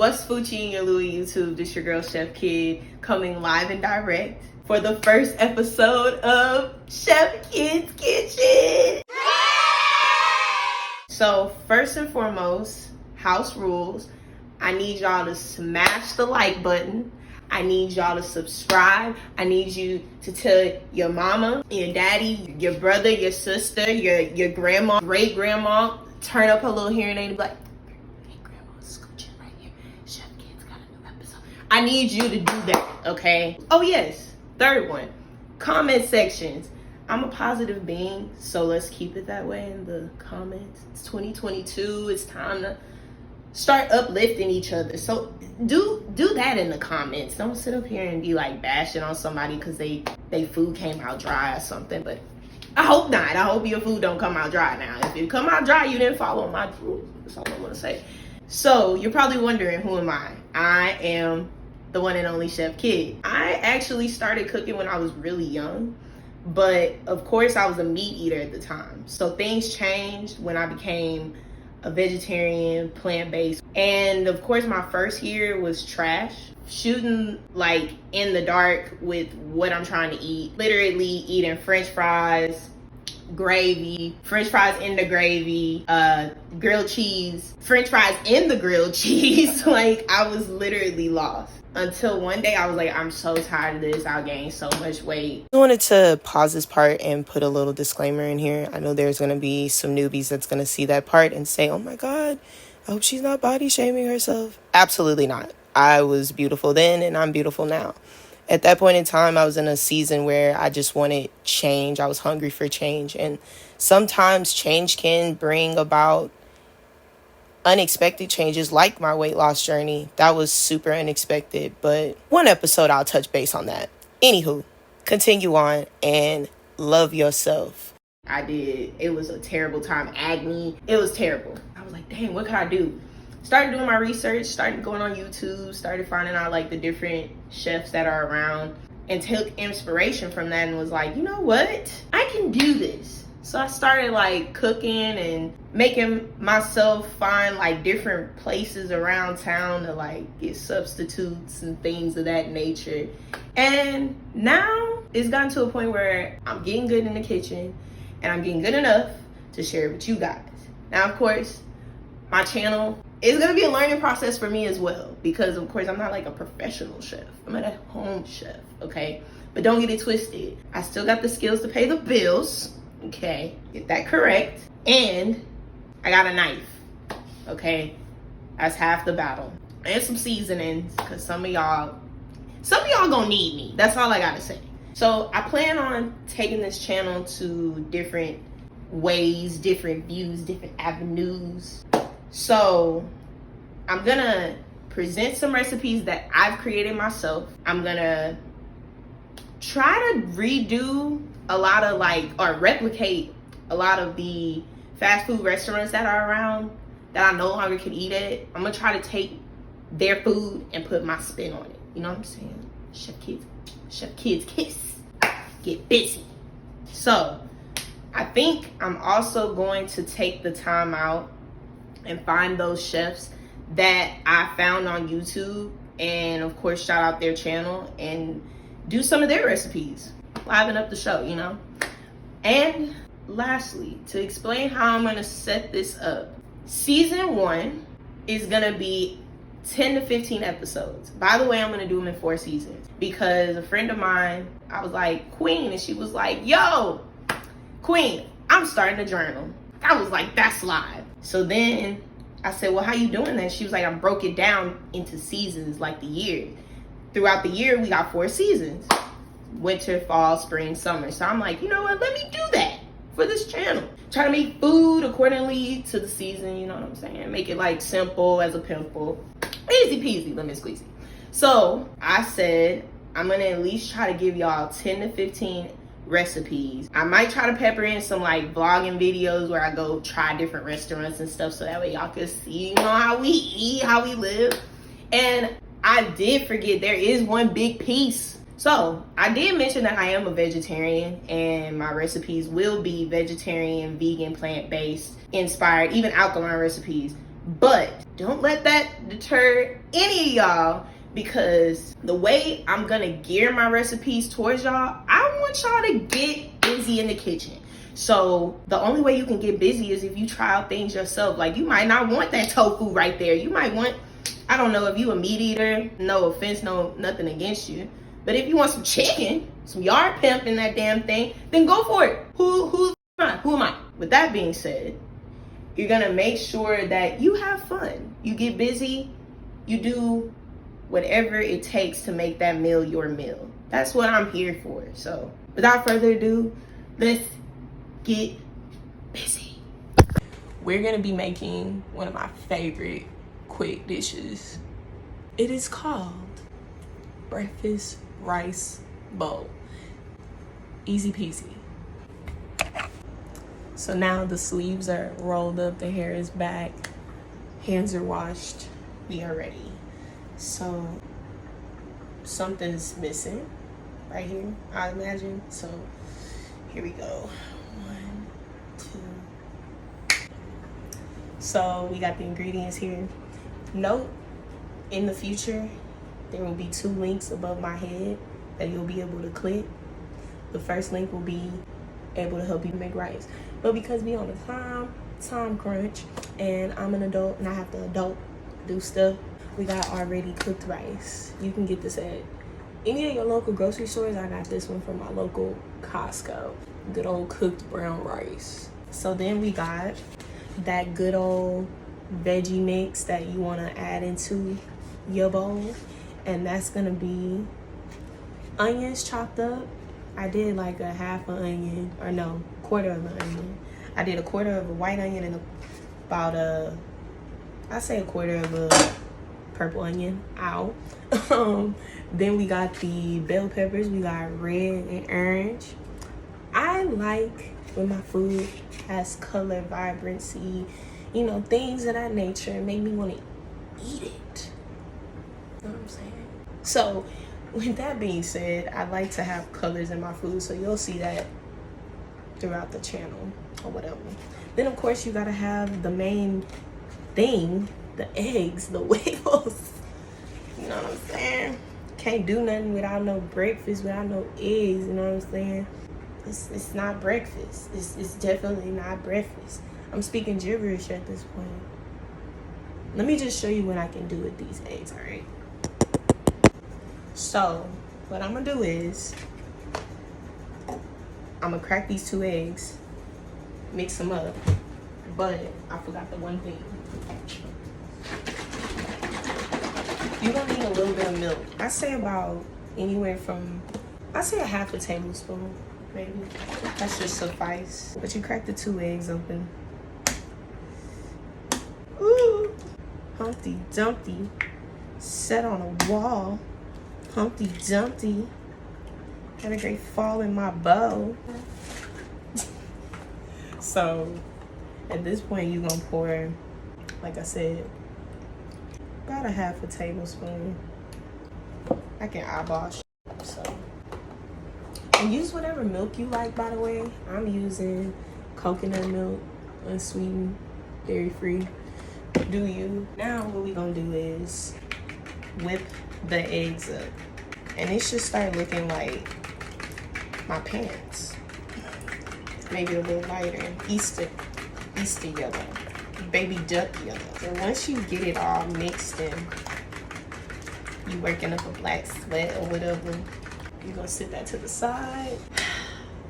What's Fucci in your Louis YouTube? This your girl Chef Kyd coming live and direct for the first episode of Chef Kyd's Kitchen. So first and foremost, house rules. I need y'all to smash the like button. I need y'all to subscribe. I need you to tell your mama, your daddy, your brother, your sister, your grandma, great grandma, turn up her little hearing aid and be like, hey grandma, scooching right here. Chef Kyd's got a new episode. I need you to do that, okay? Oh yes, third one, comment sections. I'm a positive being, so let's keep it that way in the comments. It's 2022, it's time to start uplifting each other. So do that in the comments. Don't sit up here and be like bashing on somebody because they food came out dry or something. But I hope not. I hope your food don't come out dry now. If it come out dry, you didn't follow my rules. That's all I'm gonna say. So you're probably wondering, who am I? I am the one and only Chef Kyd. I actually started cooking when I was really young, but of course I was a meat eater at the time. So things changed when I became a vegetarian, plant-based. And of course my first year was trash. Shooting like in the dark with what I'm trying to eat. Literally eating french fries, gravy, french fries in the gravy, grilled cheese, french fries in the grilled cheese. Like I was literally lost. Until one day I was like, I'm so tired of this. I'll gain so much weight. I wanted to pause this part and put a little disclaimer in here. I know there's going to be some newbies that's going to see that part and say, oh my God, I hope she's not body shaming herself. Absolutely not. I was beautiful then and I'm beautiful now. At that point in time, I was in a season where I just wanted change. I was hungry for change. And sometimes change can bring about unexpected changes, like my weight loss journey. That was super unexpected, but one episode I'll touch base on that. Anywho, continue on and love yourself. I did. It was a terrible time. Acne. It was terrible. I was like, dang, what could I do? Started doing my research, started going on YouTube, started finding out like the different chefs that are around, and took inspiration from that and was like, you know what? I can do this. So I started like cooking and making myself find like different places around town to like get substitutes and things of that nature. And now it's gotten to a point where I'm getting good in the kitchen and I'm getting good enough to share it with you guys. Now, of course, my channel is gonna be a learning process for me as well, because of course I'm not like a professional chef. I'm at a home chef, okay? But don't get it twisted. I still got the skills to pay the bills. Okay, get that correct. And I got a knife, okay? That's half the battle. And some seasonings, because some of y'all gonna need me. That's all I gotta say. So I plan on taking this channel to different ways, different views, different avenues. So I'm gonna present some recipes that I've created myself. I'm gonna try to redo a lot of or replicate a lot of the fast food restaurants that are around that I no longer can eat at. I'm gonna try to take their food and put my spin on it. You know what I'm saying? Chef Kyd's kiss. Get busy. So I think I'm also going to take the time out and find those chefs that I found on YouTube, and of course shout out their channel and do some of their recipes. Liven up the show, you know? And lastly, to explain how I'm gonna set this up, season 1 is gonna be 10 to 15 episodes. By the way, I'm gonna do them in 4 seasons because a friend of mine, I was like, Queen, and she was like, yo, Queen, I'm starting a journal. I was like, that's live. So then I said, well, how you doing that? She was like, I broke it down into seasons, like the year. Throughout the year, we got 4 seasons. Winter, fall, spring, summer. So I'm like, you know what? Let me do that for this channel. Try to make food accordingly to the season, you know what I'm saying? Make it like simple as a pimple. Easy peasy, lemon squeezy. So I said, I'm gonna at least try to give y'all 10 to 15 recipes. I might try to pepper in some like vlogging videos where I go try different restaurants and stuff, so that way y'all can see, you know, how we eat, how we live. And I did forget, there is one big piece. So I did mention that I am a vegetarian and my recipes will be vegetarian, vegan, plant-based, inspired, even alkaline recipes. But don't let that deter any of y'all, because the way I'm gonna gear my recipes towards y'all, I want y'all to get busy in the kitchen. So the only way you can get busy is if you try out things yourself. Like, you might not want that tofu right there. You might want, I don't know, if you a meat eater, no offense, no, nothing against you. But if you want some chicken, some yard pimp in that damn thing, then go for it. Who am I? With that being said, you're gonna make sure that you have fun. You get busy, you do whatever it takes to make that meal your meal. That's what I'm here for. So without further ado, let's get busy. We're gonna be making one of my favorite quick dishes. It is called Breffus rice bowl. Easy peasy. So now the sleeves are rolled up, the hair is back, hands are washed, we are ready. So something's missing right here, I imagine. So here we go. 1, 2. So we got the ingredients here. Note, in the future, there will be 2 links above my head that you'll be able to click. The first link will be able to help you make rice. But because we on a time crunch, and I'm an adult and I have to adult do stuff, we got already cooked rice. You can get this at any of your local grocery stores. I got this one from my local Costco. Good old cooked brown rice. So then we got that good old veggie mix that you want to add into your bowl, and that's gonna be onions chopped up. I did like a half an onion, or no, quarter of an onion. I did a quarter of a white onion and about I say a quarter of a purple onion. Ow. Then we got the bell peppers. We got red and orange. I like when my food has color, vibrancy, you know, things of that nature, make me want to eat it. You know what I'm saying? So with that being said, I like to have colors in my food, so you'll see that throughout the channel or whatever. Then of course you gotta have the main thing, the eggs, the waffles. You know what I'm saying? Can't do nothing without no breakfast, without no eggs. You know what I'm saying? It's not breakfast. It's definitely not breakfast. I'm speaking gibberish at this point. Let me just show you what I can do with these eggs, all right? So what I'm gonna do is I'm gonna crack these 2 eggs, mix them up, but I forgot the one thing. You're gonna need a little bit of milk. I say about anywhere from, I say a half a tablespoon, maybe. That should suffice. But you crack the 2 eggs open. Ooh, Humpty Dumpty sat on a wall. Humpty Dumpty had a great fall in my bowl. So at this point you're gonna pour, like I said, about a half a tablespoon. I can eyeball so. And use whatever milk you like, by the way. I'm using coconut milk, unsweetened, dairy free. Do you? Now what we gonna do is whip the eggs up, and it should start looking like my pants, maybe a little lighter. Easter yellow, baby duck yellow. And once you get it all mixed in, you working up a black sweat or whatever, you're gonna sit that to the side.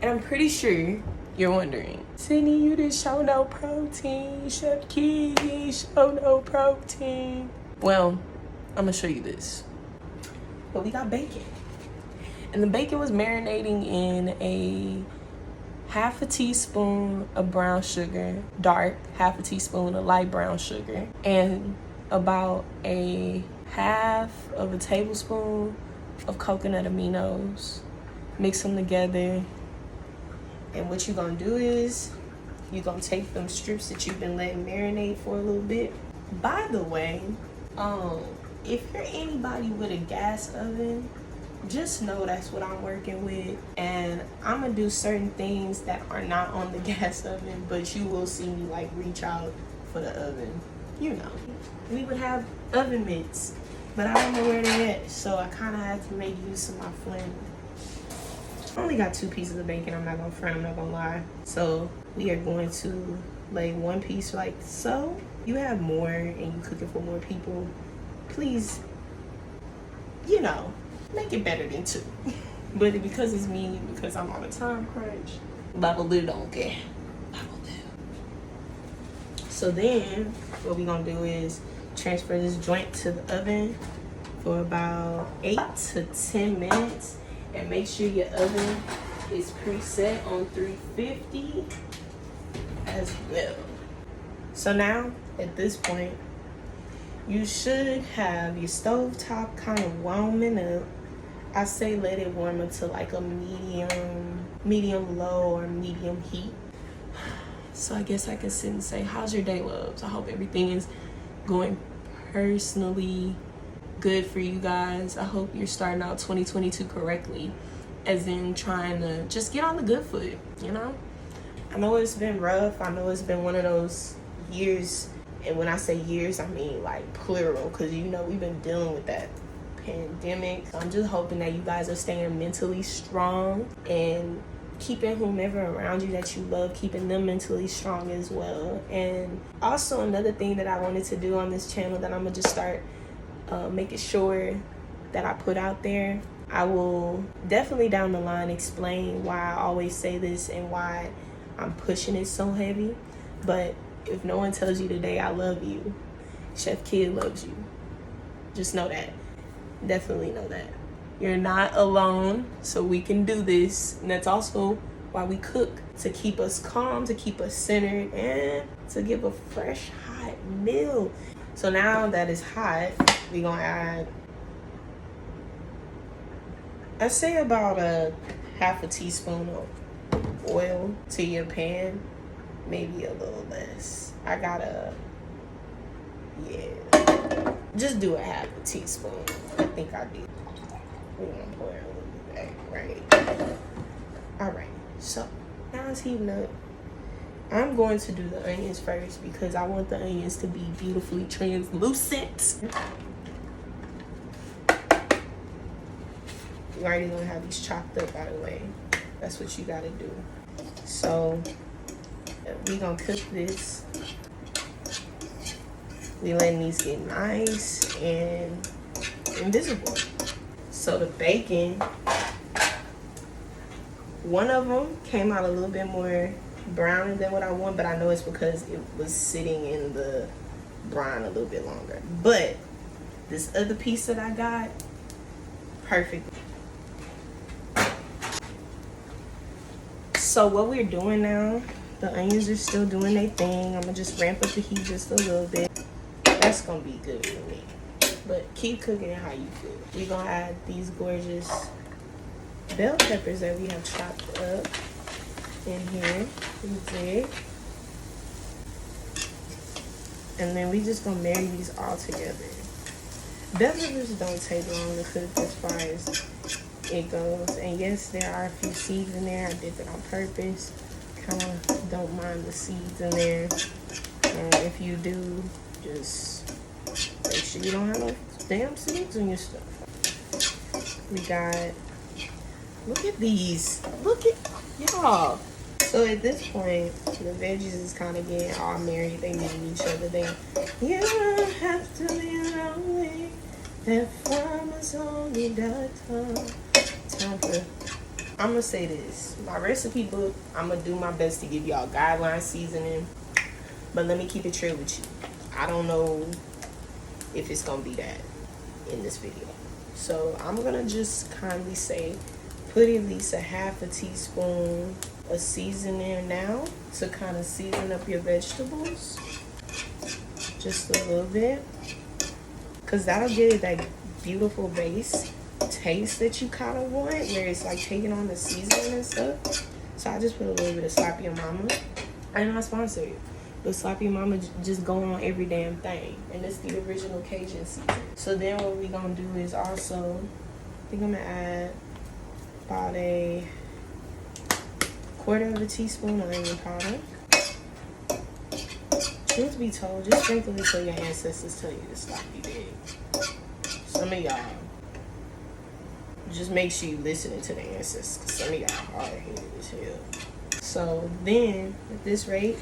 And I'm pretty sure you're wondering, Sydney, you didn't show no protein. Chef Kyd, you ain't show no protein. Well, I'm gonna show you this. But we got bacon. And the bacon was marinating in a half a teaspoon of brown sugar, dark, half a teaspoon of light brown sugar, and about a half of a tablespoon of coconut aminos. Mix them together. And what you're gonna do is you're gonna take them strips that you've been letting marinate for a little bit. By the way, if you're anybody with a gas oven, just know that's what I'm working with. And I'm gonna do certain things that are not on the gas oven, but you will see me like reach out for the oven. you know, we would have oven mitts, but I don't know where they're at, so I kind of had to make use of my flame. I only got 2 pieces of bacon, I'm not gonna front, I'm not gonna lie. So we are going to lay 1 piece like so. You have more and you cook it for more people, please, you know, make it better than 2. But because it's me, because I'm on a time crunch, Bible don't care. Bible do. So then what we're gonna do is transfer this joint to the oven for about 8 to 10 minutes. And make sure your oven is preset on 350 as well. So now, at this point, you should have your stove top kind of warming up. I say let it warm up to like a medium low or medium heat. So I guess I can sit and say, how's your day, loves? I hope everything is going personally good for you guys. I hope you're starting out 2022 correctly, as in trying to just get on the good foot, you know? I know it's been rough. I know it's been one of those years, and when I say years, I mean like plural, because you know we've been dealing with that pandemic. So I'm just hoping that you guys are staying mentally strong and keeping whomever around you that you love, keeping them mentally strong as well. And also another thing that I wanted to do on this channel that I'm gonna just start making sure that I put out there. I will definitely down the line explain why I always say this and why I'm pushing it so heavy. But if no one tells you today I love you, Chef Kyd loves you. Just know that. Definitely know that. You're not alone, so we can do this. And that's also why we cook, to keep us calm, to keep us centered, and to give a fresh, hot meal. So now that it's hot, we're gonna add, I'd say about a half a teaspoon of oil to your pan, maybe a little less. I gotta, yeah, just do a half a teaspoon. I think I did. We're gonna pour it a little bit back, right? All right, so now it's heating up. I'm going to do the onions first because I want the onions to be beautifully translucent. You already gonna have these chopped up, by the way. That's what you gotta do. So we gonna cook this. We letting these get nice and invisible. So the bacon, one of them came out a little bit more browner than what I want, but I know it's because it was sitting in the brine a little bit longer. But this other piece that I got, perfect. So what we're doing now, the onions are still doing their thing. I'm gonna just ramp up the heat just a little bit. That's gonna be good for me. But keep cooking it how you feel. We're gonna add these gorgeous bell peppers that we have chopped up in here. And then we just gonna marry these all together. Bell peppers don't take long to cook as far as it goes. And yes, there are a few seeds in there. I did that on purpose. Kind of don't mind the seeds in there. And if you do, just make sure you don't have no damn seeds in your stuff. We got, look at these. Look at y'all. So at this point, the veggies is kind of getting all married. They need each other. You don't have to be lonely. That farmer's only time for. I'm gonna say this. My recipe book, I'm gonna do my best to give y'all guideline seasoning. But let me keep it true with you. I don't know if it's gonna be that in this video. So I'm gonna just kindly say, put at least a half a teaspoon of seasoning now to kind of season up your vegetables. Just a little bit. Because that'll give it that beautiful base taste that you kind of want, where it's like taking on the seasoning and stuff. So I just put a little bit of Sloppy Mama. I'm not sponsored, but Sloppy Mama just go on every damn thing, and it's the original Cajun season. So then what we gonna do is also, I think I'm gonna add about a quarter of a teaspoon of onion powder, Truth be told, just sprinkle it till your ancestors tell you to stop, you dig. Some of y'all, just make sure you listening to the ancestors. Some of y'all hard-headed as hell. So then, at this rate,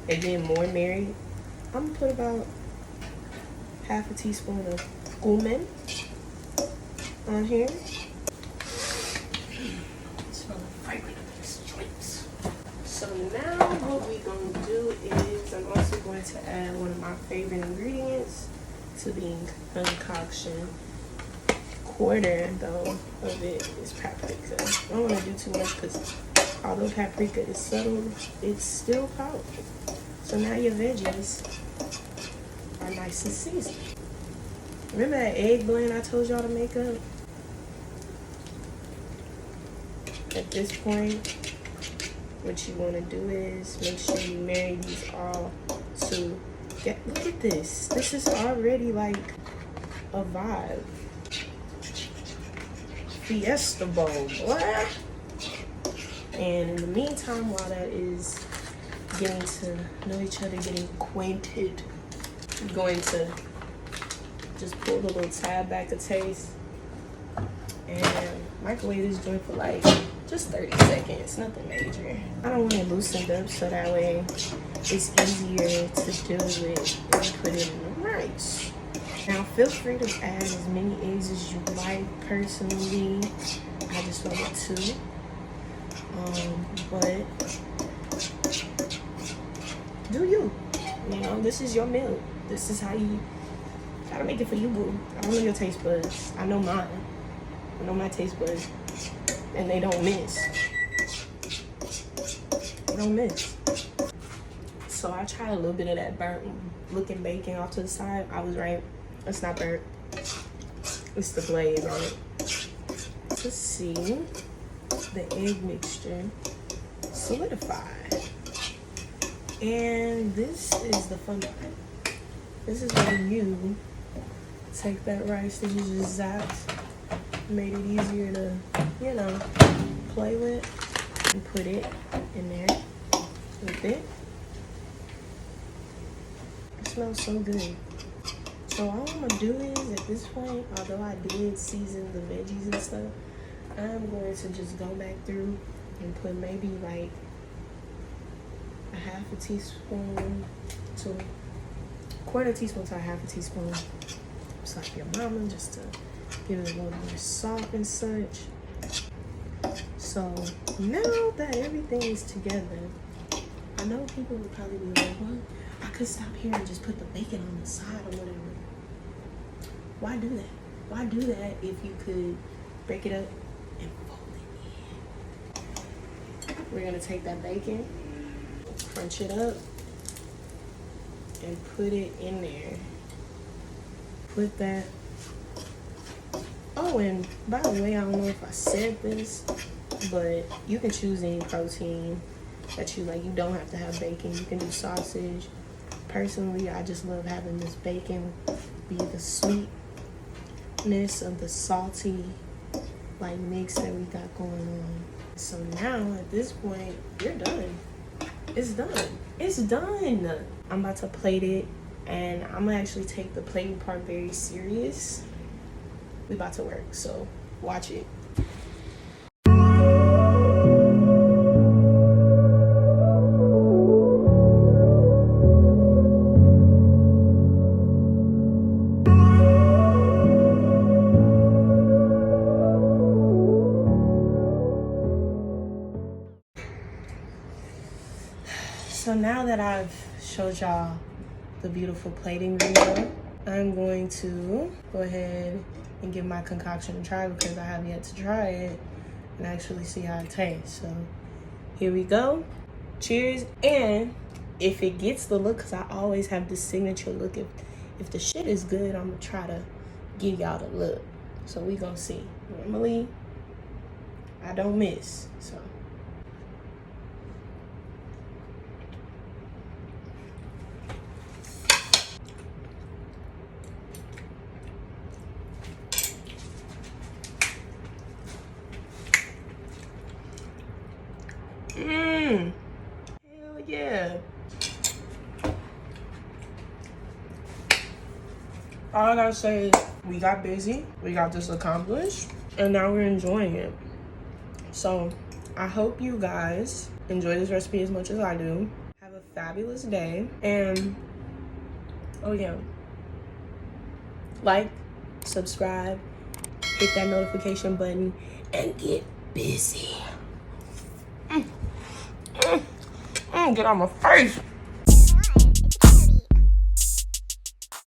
and then more married, I'm gonna put about half a teaspoon of cumin on here. So now what we're going to do is I'm also going to add one of my favorite ingredients to the concoction. Quarter though of it is paprika. I don't want to do too much because although paprika is subtle, it's still powerful. So now your veggies are nice and seasoned. Remember that egg blend I told y'all to make up? At this point, what you want to do is make sure you marry these all to get. Look at this. This is already like a vibe. Fiesta bowl, what? And in the meantime, while that is getting to know each other, getting acquainted, I'm going to just pull the little tab back a taste and microwave this joint for like just 30 seconds, nothing major. I don't want it loosened up so that way it's easier to deal with when you put it in the rice. Now feel free to add as many eggs as you like. Personally, I just went with 2. But do you? You know, this is your meal. This is how you gotta make it for you, boo. I don't know your taste buds. I know mine. I know my taste buds. And they don't miss. They don't miss. So I tried a little bit of that burnt looking bacon off to the side. I was right. It's not burnt. It's the glaze on it. Let's see the egg mixture solidify. And this is the fun part. This is when you take that rice that you just zapped, made it easier to, you know, play with, and put it in there with it. It smells so good. So all I'm gonna do is, at this point, although I did season the veggies and stuff, I'm going to just go back through and put maybe like a half a teaspoon to quarter teaspoon to a half a teaspoon. Slap your mama just to give it a little more salt and such. So now that everything is together, I know people would probably be like, well, I could stop here and just put the bacon on the side or whatever. Why do that? Why do that if you could break it up and fold it in? We're gonna take that bacon, crunch it up, and put it in there. Put that. Oh, and by the way, I don't know if I said this, but you can choose any protein that you like. You don't have to have bacon. You can do sausage. Personally, I just love having this bacon be the sweetness of the salty like mix that we got going on. So now at this point, you're done. It's done. It's done. I'm about to plate it, and I'm gonna actually take the plating part very serious. We about to work, so watch it. So now that I've showed y'all the beautiful plating video, I'm going to go ahead and give my concoction a try because I have yet to try it and actually see how it tastes. So here we go. Cheers. And if it gets the look, because I always have this signature look, if the shit is good, I'm gonna try to give y'all the look. So we gonna see. Normally I don't miss, so. Hell yeah. all I gotta say is we got busy, we got this accomplished, and now we're enjoying it. So I hope you guys enjoy this recipe as much as I do. Have a fabulous day, and oh yeah, like, subscribe, hit that notification button, and get busy. Get on my face.